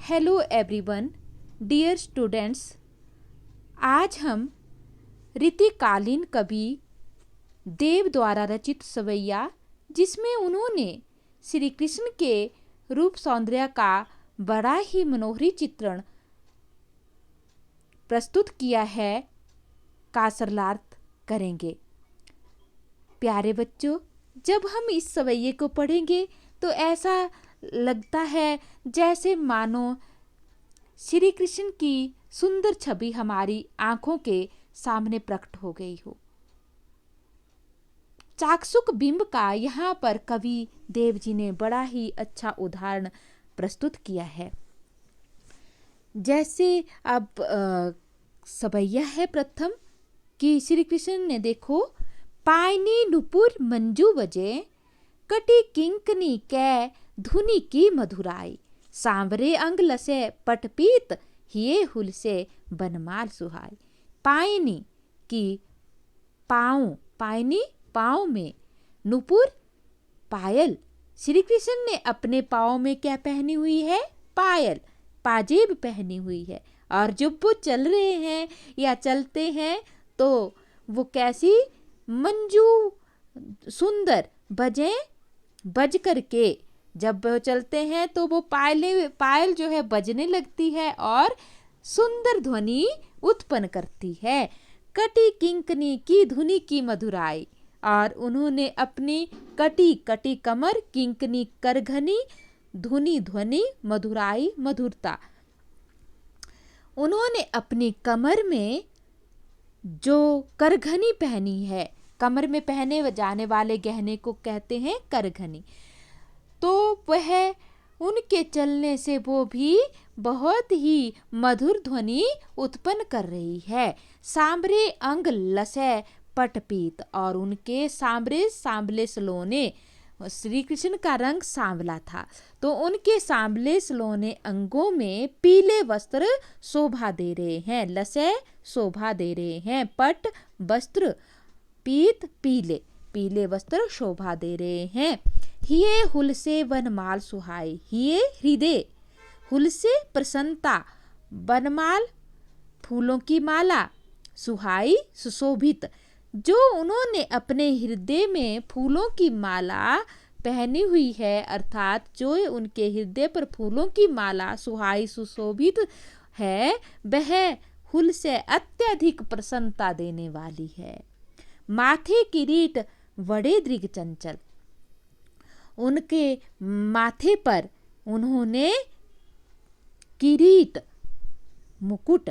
Hello everyone, dear students. आज हम रीतिकालीन कवि देव द्वारा रचित सवैया, जिसमें उन्होंने श्री कृष्ण के रूप सौंदर्य का बड़ा ही मनोहरी चित्रण प्रस्तुत किया है, का सरलार्थ करेंगे। प्यारे बच्चों, जब हम इस सवैये को पढ़ेंगे तो ऐसा लगता है जैसे मानो श्री कृष्ण की सुंदर छवि हमारी आंखों के सामने प्रकट हो गई हो। चाक्षुष बिंब का यहाँ पर कवि देव जी ने बड़ा ही अच्छा उदाहरण प्रस्तुत किया है। जैसे अब सवैया है प्रथम कि श्री कृष्ण ने देखो, पायनी नुपुर मंजू बजे, कटी किंकनी कै धुनी की मधुराई, सांवरे अंग लसे पटपीत, हिये हुल से बनमाल सुहाई। पायनी की पाँव, पायनी पाँव में, नुपुर पायल। श्री कृष्ण ने अपने पाँव में क्या पहनी हुई है? पायल, पाजेब पहनी हुई है। और जब वो चल रहे हैं या चलते हैं तो वो कैसी मंजू सुंदर बजे, बज करके जब वो चलते हैं तो वो पायल जो है बजने लगती है और सुंदर ध्वनि उत्पन्न करती है। कटी किंकनी की धुनी की मधुराई, और उन्होंने अपनी कटी कमर, किंकनी करघनी, धुनी ध्वनि, मधुराई मधुरता, उन्होंने अपनी कमर में जो करघनी पहनी है, कमर में पहने जाने वाले गहने को कहते हैं करघनी, तो वह उनके चलने से वो भी बहुत ही मधुर ध्वनि उत्पन्न कर रही है। सांबरे अंग लसै पटपीत, और उनके सांबले सलोने, श्री कृष्ण का रंग सांवला था तो उनके सांवले सलोने अंगों में पीले वस्त्र शोभा दे रहे हैं। लसै शोभा दे रहे हैं, पट वस्त्र, पीत पीले, पीले वस्त्र शोभा दे रहे हैं। हिये हुल से वनमाल सुहाई, हिये हृदय, हुल से प्रसन्नता, वनमाल फूलों की माला, सुहाई सुशोभित, जो उन्होंने अपने हृदय में फूलों की माला पहनी हुई है, अर्थात जो उनके हृदय पर फूलों की माला सुहाई सुशोभित है, वह हुल से अत्यधिक प्रसन्नता देने वाली है। माथे किरीट वड़े दृग चंचल, उनके माथे पर उन्होंने किरीट, मुकुट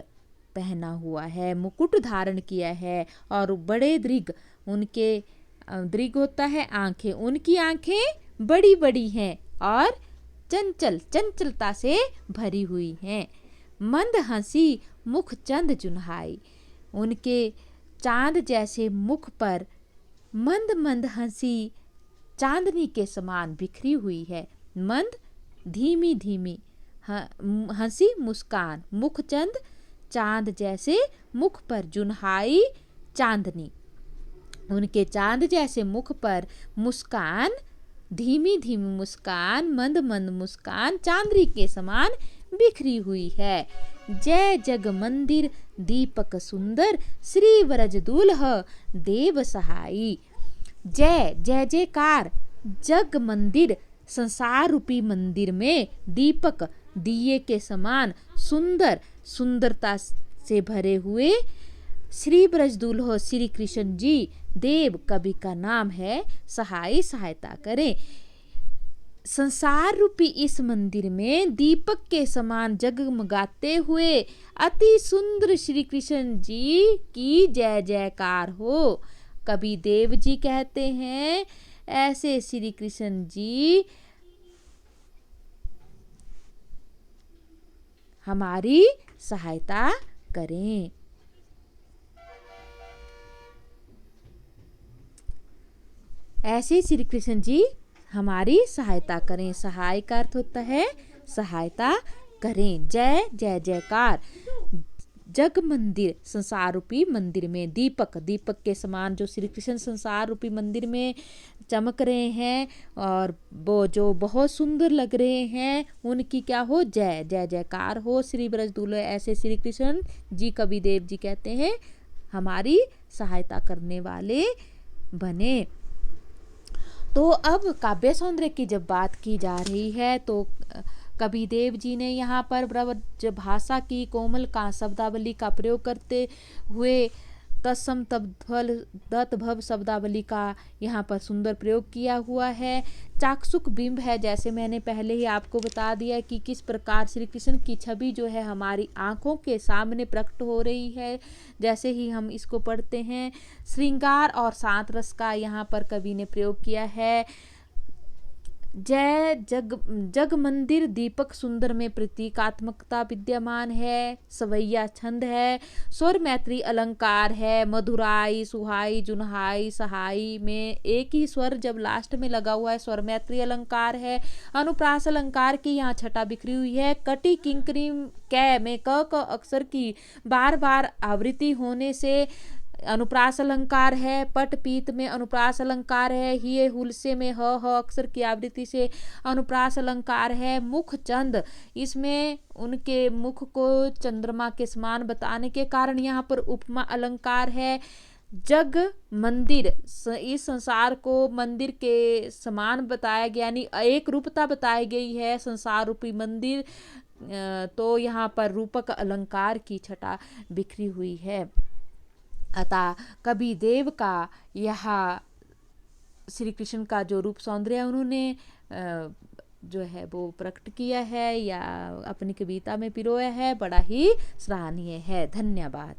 पहना हुआ है, मुकुट धारण किया है। और बड़े दृग, उनके दृग होता है आंखें, उनकी आंखें बड़ी बड़ी हैं और चंचलता से भरी हुई हैं। मंद हंसी मुख चंद चुन्हाई, उनके चांद जैसे मुख पर मंद मंद हंसी चांदनी के समान बिखरी हुई है। मंद धीमी धीमी हंसी मुस्कान, मुख चंद चांद जैसे मुख पर, जुन्हाई चांदनी, उनके चांद जैसे मुख पर मुस्कान, धीमी धीमी मुस्कान, मंद मंद मुस्कान चांदनी के समान बिखरी हुई है। जय जग मंदिर दीपक सुंदर, श्री व्रज दूल्ह देव सहाई। जय जय जयकार, जग मंदिर, संसार रूपी मंदिर में, दीपक दिए के समान, सुंदर सुंदरता से भरे हुए, श्री ब्रज दूल्हो श्री कृष्ण जी, देव कवि का नाम है, सहाय सहायता करें। संसार रूपी इस मंदिर में दीपक के समान जगमगाते हुए अति सुंदर श्री कृष्ण जी की जय जयकार हो। कवि देव जी कहते हैं, ऐसे श्री कृष्ण जी हमारी सहायता करें। ऐसे श्री कृष्ण जी हमारी सहायता करें। सहाय का अर्थ होता है सहायता करें। जय जय जयकार, जग मंदिर, संसार रूपी मंदिर में दीपक, दीपक के समान जो श्री कृष्ण संसार रूपी मंदिर में चमक रहे हैं और वो जो बहुत सुंदर लग रहे हैं, उनकी क्या हो, जय जय जयकार हो। श्री ब्रजदुल्हे ऐसे श्री कृष्ण जी कबीरदेव जी कहते हैं हमारी सहायता करने वाले बने। तो अब काव्य सौंदर्य की जब बात की जा रही है तो कबीरदेव जी ने यहाँ पर ब्रज भाषा की कोमल का शब्दावली का प्रयोग करते हुए तत्सम तद्भव दत्तभव शब्दावली का यहाँ पर सुंदर प्रयोग किया हुआ है। चाक्षुक बिंब है, जैसे मैंने पहले ही आपको बता दिया कि किस प्रकार श्री कृष्ण की छवि जो है हमारी आंखों के सामने प्रकट हो रही है जैसे ही हम इसको पढ़ते हैं। श्रृंगार और शांत रस का यहाँ पर कवि ने प्रयोग किया है। जय जग मंदिर दीपक सुंदर में प्रतीकात्मकता विद्यमान है। सवैया छंद है, स्वर मैत्री अलंकार है, मधुराई सुहाई जुनहाई सहाई में एक ही स्वर जब लास्ट में लगा हुआ है स्वर मैत्री अलंकार है। अनुप्रास अलंकार की यहाँ छटा बिखरी हुई है। कटी किंकरी कै में क अक्षर की बार बार आवृत्ति होने से अनुप्रास अलंकार है। पट पीत में अनुप्रास अलंकार है। हिये हुलसे में ह अक्षर की आवृत्ति से अनुप्रास अलंकार है। मुख चंद, इसमें उनके मुख को चंद्रमा के समान बताने के कारण यहाँ पर उपमा अलंकार है। जग मंदिर, इस संसार को मंदिर के समान बताया गया, यानी एक रूपता बताई गई है संसार रूपी मंदिर, तो यहाँ पर रूपक अलंकार की छटा बिखरी हुई है। अतः कबीरदेव का यह श्री कृष्ण का जो रूप सौंदर्य उन्होंने जो है वो प्रकट किया है या अपनी कविता में पिरोया है, बड़ा ही सराहनीय है। धन्यवाद।